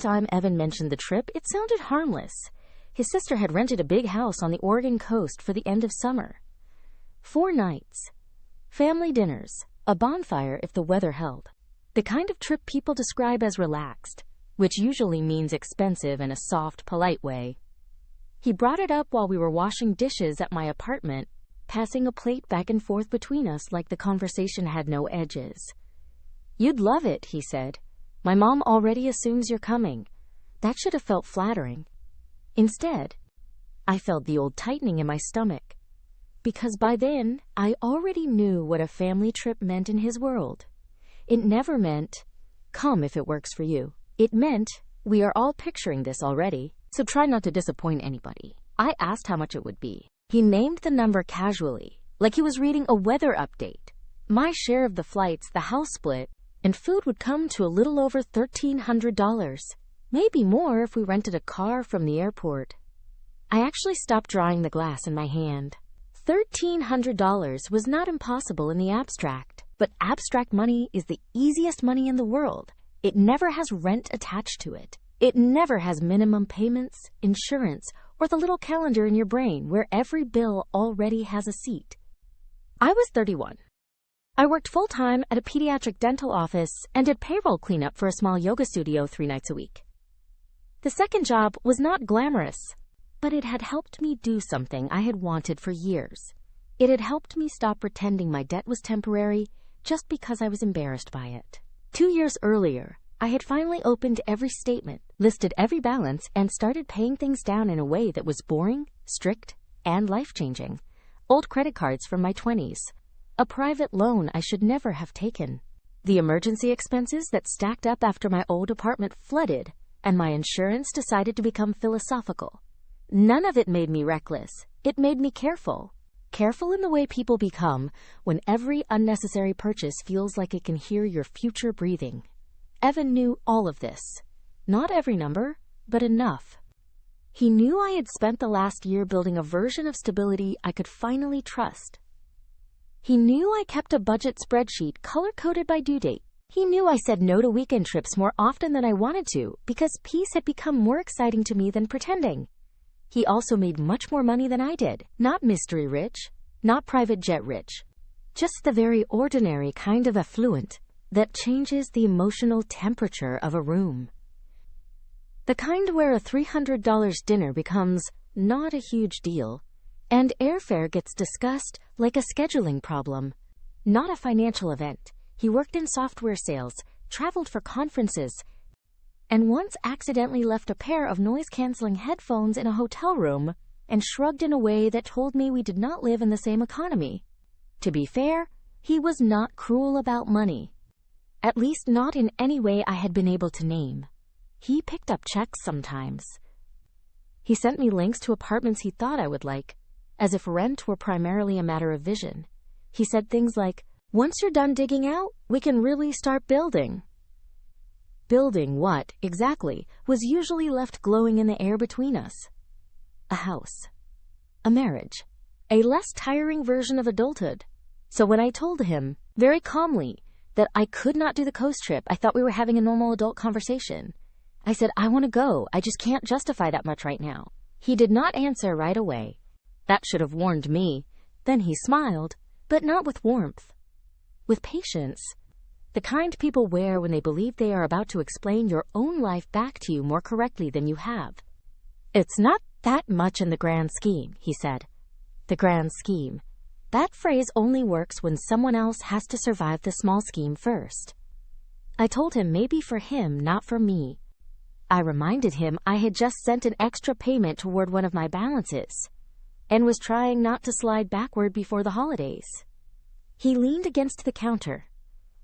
time Evan mentioned the trip, it sounded harmless. His sister had rented a big house on the Oregon coast for the end of summer. 4 nights. Family dinners. A bonfire if the weather held. The kind of trip people describe as relaxed, which usually means expensive in a soft, polite way. He brought it up while we were washing dishes at my apartment, passing a plate back and forth between us like the conversation had no edges. "You'd love it," he said. "My mom already assumes you're coming." That should have felt flattering. Instead, I felt the old tightening in my stomach, because by then I already knew what a family trip meant in his world. It never meant, "Come if it works for you." It meant, "We are all picturing this already, so try not to disappoint anybody." I asked how much it would be. He named the number casually, like he was reading a weather update. My share of the flights, the house split, and food would come to a little over $1,300. Maybe more if we rented a car from the airport. I actually stopped drying the glass in my hand. $1,300 was not impossible in the abstract, but abstract money is the easiest money in the world. It never has rent attached to it. It never has minimum payments, insurance, or the little calendar in your brain where every bill already has a seat. I was 31. I worked full-time at a pediatric dental office and did payroll cleanup for a small yoga studio 3 nights a week. The second job was not glamorous, but it had helped me do something I had wanted for years. It had helped me stop pretending my debt was temporary just because I was embarrassed by it. 2 years earlier, I had finally opened every statement, listed every balance, and started paying things down in a way that was boring, strict, and life-changing. Old credit cards from my 20s. A private loan I should never have taken. The emergency expenses that stacked up after my old apartment flooded, and my insurance decided to become philosophical. None of it made me reckless. It made me careful. Careful in the way people become when every unnecessary purchase feels like it can hear your future breathing. Evan knew all of this. Not every number, but enough. He knew I had spent the last year building a version of stability I could finally trust. He knew I kept a budget spreadsheet color-coded by due date. He knew I said no to weekend trips more often than I wanted to because peace had become more exciting to me than pretending. He also made much more money than I did. Not mystery rich, not private jet rich. Just the very ordinary kind of affluent that changes the emotional temperature of a room. The kind where a $300 dinner becomes not a huge deal, and airfare gets discussed like a scheduling problem, not a financial event. He worked in software sales, traveled for conferences, and once accidentally left a pair of noise-canceling headphones in a hotel room and shrugged in a way that told me we did not live in the same economy. To be fair, he was not cruel about money. At least not in any way I had been able to name. He picked up checks sometimes. He sent me links to apartments he thought I would like, as if rent were primarily a matter of vision. He said things like, "Once you're done digging out, we can really start building." Building what, exactly, was usually left glowing in the air between us. A house. A marriage. A less tiring version of adulthood. So when I told him, very calmly, that I could not do the coast trip, I thought we were having a normal adult conversation. I said, "I want to go. I just can't justify that much right now." He did not answer right away. That should have warned me. Then he smiled, but not with warmth. With patience. The kind people wear when they believe they are about to explain your own life back to you more correctly than you have. "It's not that much in the grand scheme," he said. The grand scheme. That phrase only works when someone else has to survive the small scheme first. I told him maybe for him, not for me. I reminded him I had just sent an extra payment toward one of my balances and was trying not to slide backward before the holidays. He leaned against the counter,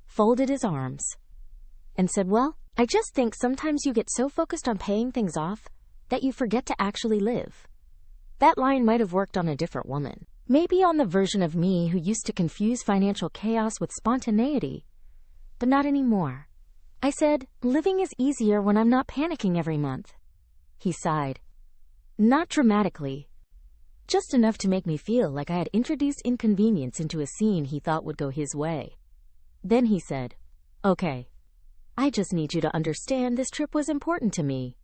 folded his arms, and said, "Well, I just think sometimes you get so focused on paying things off that you forget to actually live." That line might have worked on a different woman. Maybe on the version of me who used to confuse financial chaos with spontaneity, but not anymore. I said, "Living is easier when I'm not panicking every month." He sighed. Not dramatically, just enough to make me feel like I had introduced inconvenience into a scene he thought would go his way. Then he said, "Okay, I just need you to understand this trip was important to me.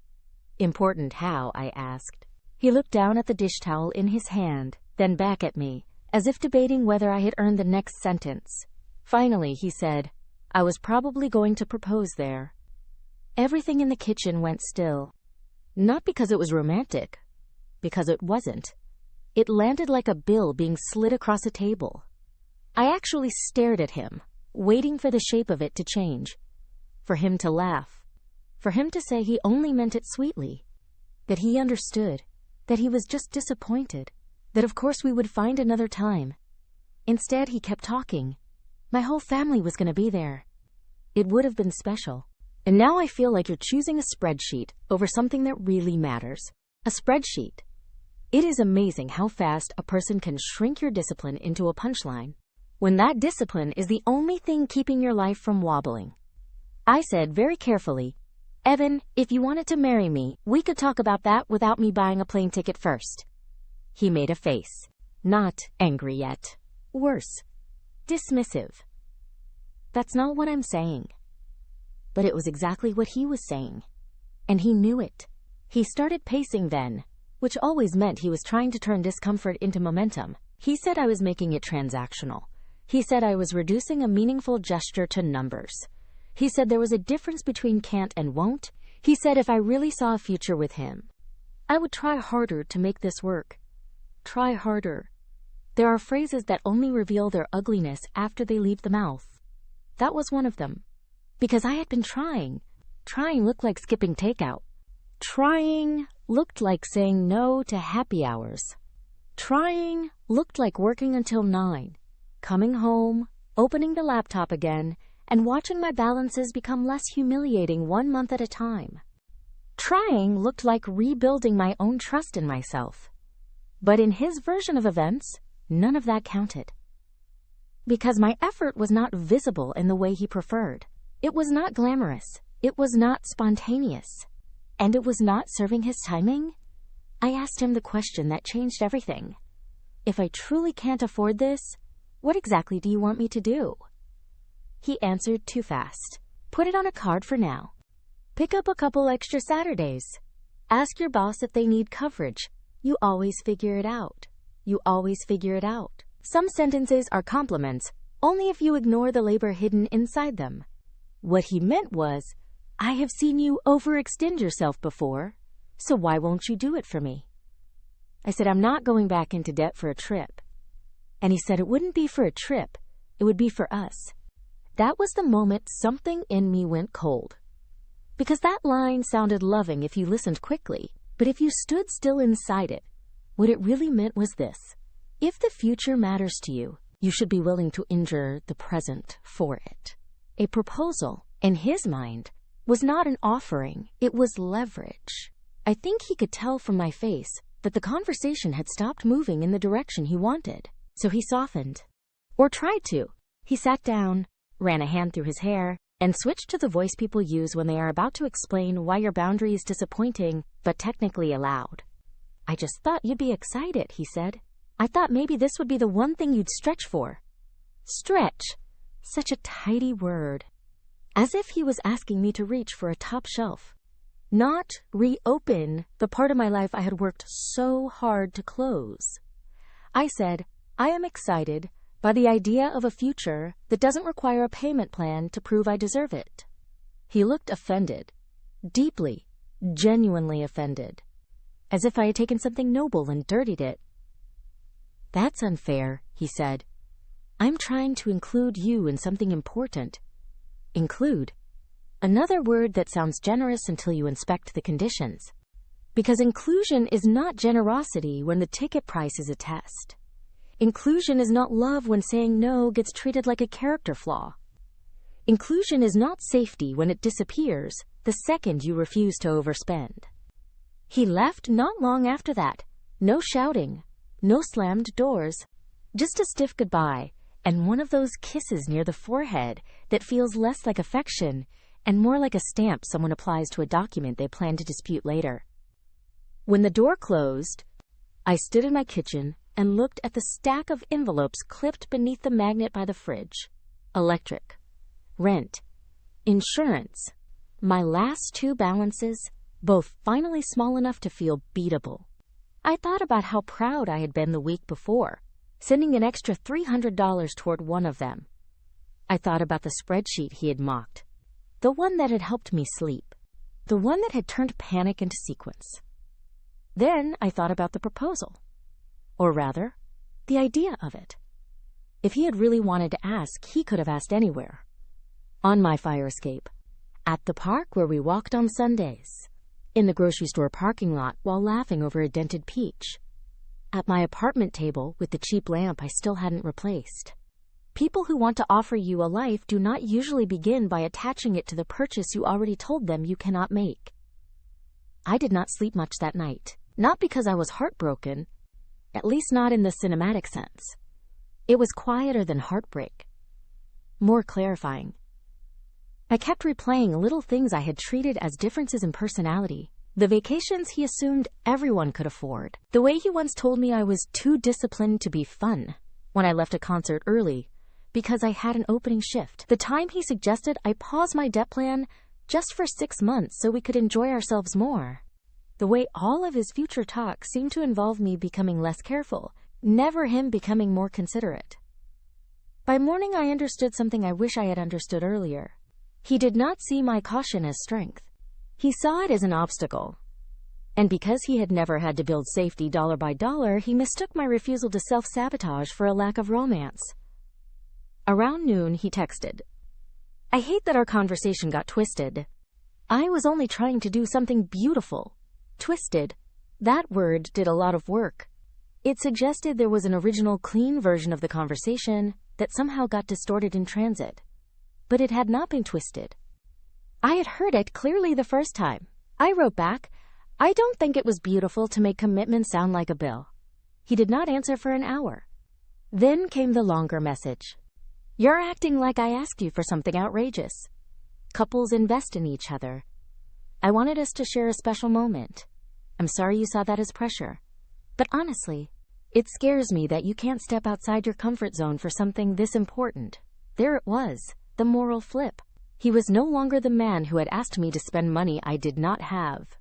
Important how? I asked. He looked down at the dish towel in his hand, then back at me, as if debating whether I had earned the next sentence. Finally, he said, I was probably going to propose there. Everything in the kitchen went still. Not because it was romantic, because it wasn't. It landed like a bill being slid across a table. I actually stared at him, waiting for the shape of it to change, for him to laugh, for him to say he only meant it sweetly, that he understood, that he was just disappointed, that of course we would find another time. Instead, he kept talking. My whole family was going to be there. It would have been special. And now I feel like you're choosing a spreadsheet over something that really matters. A spreadsheet. It is amazing how fast a person can shrink your discipline into a punchline, when that discipline is the only thing keeping your life from wobbling. I said very carefully, Evan, if you wanted to marry me, we could talk about that without me buying a plane ticket first. He made a face. Not angry yet. Worse. Dismissive. That's not what I'm saying. But it was exactly what he was saying. And he knew it. He started pacing then, which always meant he was trying to turn discomfort into momentum. He said I was making it transactional. He said I was reducing a meaningful gesture to numbers. He said there was a difference between can't and won't. He said if I really saw a future with him, I would try harder to make this work. Try harder. There are phrases that only reveal their ugliness after they leave the mouth. That was one of them. Because I had been trying. Trying looked like skipping takeout. Trying looked like saying no to happy hours. Trying looked like working until 9, coming home, opening the laptop again, and watching my balances become less humiliating 1 month at a time. Trying looked like rebuilding my own trust in myself. But in his version of events, none of that counted. Because my effort was not visible in the way he preferred. It was not glamorous. It was not spontaneous. And it was not serving his timing. I asked him the question that changed everything. If I truly can't afford this, what exactly do you want me to do? He answered too fast. Put it on a card for now. Pick up a couple extra Saturdays. Ask your boss if they need coverage. You always figure it out. You always figure it out. Some sentences are compliments only if you ignore the labor hidden inside them. What he meant was, I have seen you overextend yourself before, so why won't you do it for me? I said, I'm not going back into debt for a trip. And he said it wouldn't be for a trip, it would be for us. That was the moment something in me went cold. Because that line sounded loving if you listened quickly, but if you stood still inside it, what it really meant was this. If the future matters to you, you should be willing to injure the present for it. A proposal, in his mind, was not an offering, it was leverage. I think he could tell from my face that the conversation had stopped moving in the direction he wanted. So he softened. Or tried to. He sat down, ran a hand through his hair, and switched to the voice people use when they are about to explain why your boundary is disappointing, but technically allowed. I just thought you'd be excited, he said. I thought maybe this would be the one thing you'd stretch for. Stretch. Such a tidy word. As if he was asking me to reach for a top shelf. Not reopen the part of my life I had worked so hard to close. I said, I am excited by the idea of a future that doesn't require a payment plan to prove I deserve it. He looked offended. Deeply, genuinely offended. As if I had taken something noble and dirtied it. That's unfair, he said. I'm trying to include you in something important. Include. Another word that sounds generous until you inspect the conditions. Because inclusion is not generosity when the ticket price is a test. Inclusion is not love when saying no gets treated like a character flaw. Inclusion is not safety when it disappears the second you refuse to overspend. He left not long after that. No shouting, no slammed doors, just a stiff goodbye and one of those kisses near the forehead that feels less like affection and more like a stamp someone applies to a document they plan to dispute later. When the door closed, I stood in my kitchen and looked at the stack of envelopes clipped beneath the magnet by the fridge. Electric, rent, Insurance. My last two balances, both finally small enough to feel beatable. I thought about how proud I had been the week before, sending an extra $300 toward one of them. I thought about the spreadsheet he had mocked, the one that had helped me sleep, the one that had turned panic into sequence. Then I thought about the proposal, or rather, the idea of it. If he had really wanted to ask, he could have asked anywhere. On my fire escape, at the park where we walked on Sundays, in the grocery store parking lot while laughing over a dented peach, at my apartment table with the cheap lamp I still hadn't replaced. People who want to offer you a life do not usually begin by attaching it to the purchase you already told them you cannot make. I did not sleep much that night, not because I was heartbroken, at least not in the cinematic sense. It was quieter than heartbreak, more clarifying. I kept replaying little things I had treated as differences in personality, the vacations he assumed everyone could afford, the way he once told me I was too disciplined to be fun when I left a concert early because I had an opening shift, the time he suggested I pause my debt plan just for 6 months so we could enjoy ourselves more, the way all of his future talk seemed to involve me becoming less careful, never him becoming more considerate. By morning I understood something I wish I had understood earlier. He did not see my caution as strength. He saw it as an obstacle. And because he had never had to build safety dollar by dollar, he mistook my refusal to self-sabotage for a lack of romance. Around noon, he texted, "I hate that our conversation got twisted. I was only trying to do something beautiful." Twisted. That word did a lot of work. It suggested there was an original clean version of the conversation that somehow got distorted in transit. But it had not been twisted. I had heard it clearly the first time. I wrote back, "I don't think it was beautiful to make commitment sound like a bill." He did not answer for an hour. Then came the longer message. "You're acting like I asked you for something outrageous. Couples invest in each other. I wanted us to share a special moment. I'm sorry you saw that as pressure. But honestly, it scares me that you can't step outside your comfort zone for something this important." There it was. The moral flip. He was no longer the man who had asked me to spend money I did not have.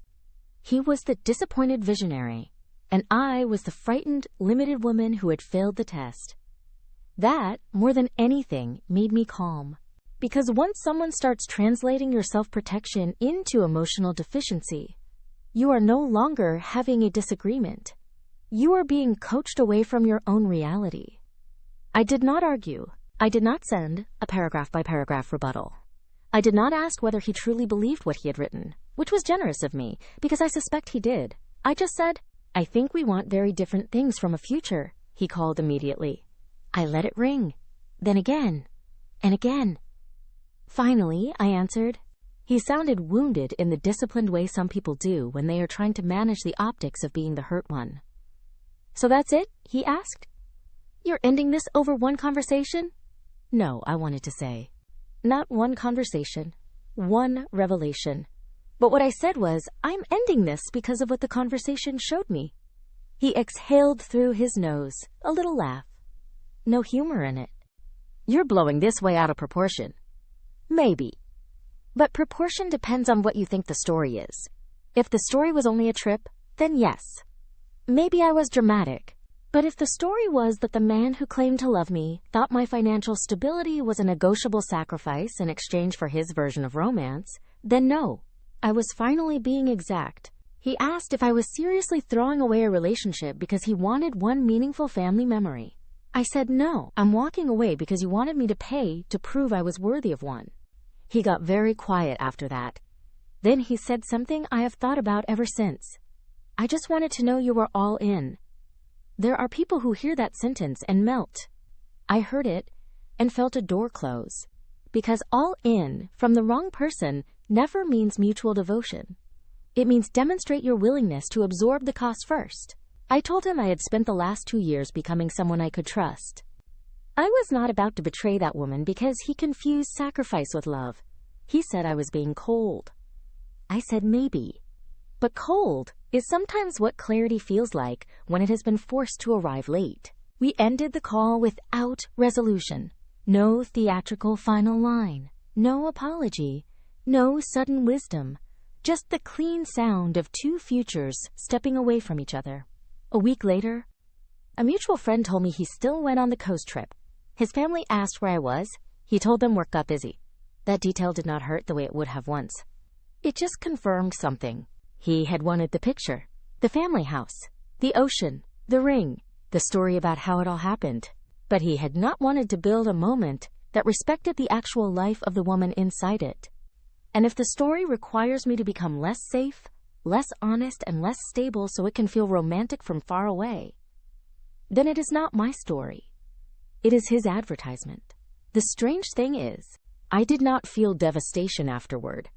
He was the disappointed visionary, and I was the frightened, limited woman who had failed the test. That, more than anything, made me calm. Because once someone starts translating your self-protection into emotional deficiency, you are no longer having a disagreement. You are being coached away from your own reality. I did not argue. I did not send a paragraph-by-paragraph rebuttal. I did not ask whether he truly believed what he had written, which was generous of me, because I suspect he did. I just said, "I think we want very different things from a future." He called immediately. I let it ring, then again, and again. Finally, I answered. He sounded wounded in the disciplined way some people do when they are trying to manage the optics of being the hurt one. "So that's it?" he asked. "You're ending this over one conversation?" "No," I wanted to say. "Not one conversation, one revelation. But what I said was, I'm ending this because of what the conversation showed me." He exhaled through his nose, a little laugh. No humor in it. "You're blowing this way out of proportion." "Maybe. But proportion depends on what you think the story is. If the story was only a trip, then yes. Maybe I was dramatic. But if the story was that the man who claimed to love me thought my financial stability was a negotiable sacrifice in exchange for his version of romance, then no. I was finally being exact. He asked if I was seriously throwing away a relationship because he wanted one meaningful family memory. I said no, I'm walking away because you wanted me to pay to prove I was worthy of one. He got very quiet after that. Then he said something I have thought about ever since. "I just wanted to know you were all in." There are people who hear that sentence and melt. I heard it and felt a door close. Because all in from the wrong person never means mutual devotion. It means demonstrate your willingness to absorb the cost first. I told him I had spent the last 2 years becoming someone I could trust. I was not about to betray that woman because he confused sacrifice with love. He said I was being cold. I said maybe. But cold is sometimes what clarity feels like when it has been forced to arrive late. We ended the call without resolution. No theatrical final line. No apology, no sudden wisdom, just the clean sound of two futures stepping away from each other. A week later, a mutual friend told me he still went on the coast trip. His family asked where I was. He told them work got busy. That detail did not hurt the way it would have once. It just confirmed something. He had wanted the picture, the family house, the ocean, the ring, the story about how it all happened. But he had not wanted to build a moment that respected the actual life of the woman inside it. And if the story requires me to become less safe, less honest, and less stable so it can feel romantic from far away, then it is not my story. It is his advertisement. The strange thing is, I did not feel devastation afterward.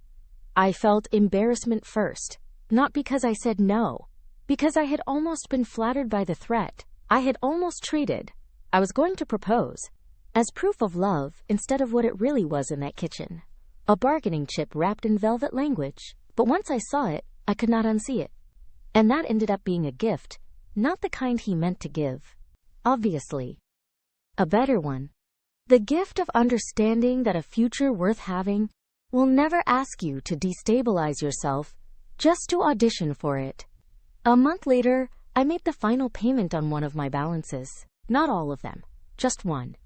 I felt embarrassment first, not because I said no, because I had almost been flattered by the threat. I had almost treated, I was going to propose, as proof of love instead of what it really was in that kitchen. A bargaining chip wrapped in velvet language. But once I saw it, I could not unsee it. And that ended up being a gift, not the kind he meant to give. Obviously. A better one. The gift of understanding that a future worth having will never ask you to destabilize yourself just to audition for it. A month later, I made the final payment on one of my balances. Not all of them, just one.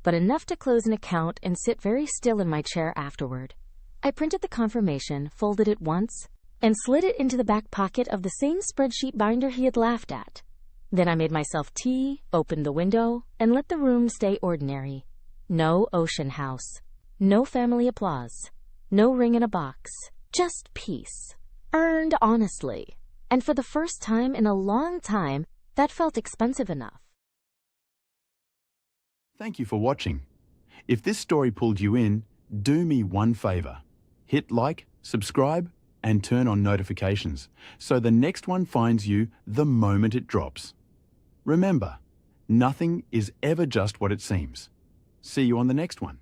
But enough to close an account and sit very still in my chair afterward. I printed the confirmation, folded it once, and slid it into the back pocket of the same spreadsheet binder he had laughed at. Then I made myself tea, opened the window, and let the room stay ordinary. No ocean house, no family applause, no ring in a box, just peace, earned honestly. And for the first time in a long time, that felt expensive enough. Thank you for watching. If this story pulled you in, do me one favor. Hit like, subscribe, and turn on notifications so the next one finds you the moment it drops. Remember, nothing is ever just what it seems. See you on the next one.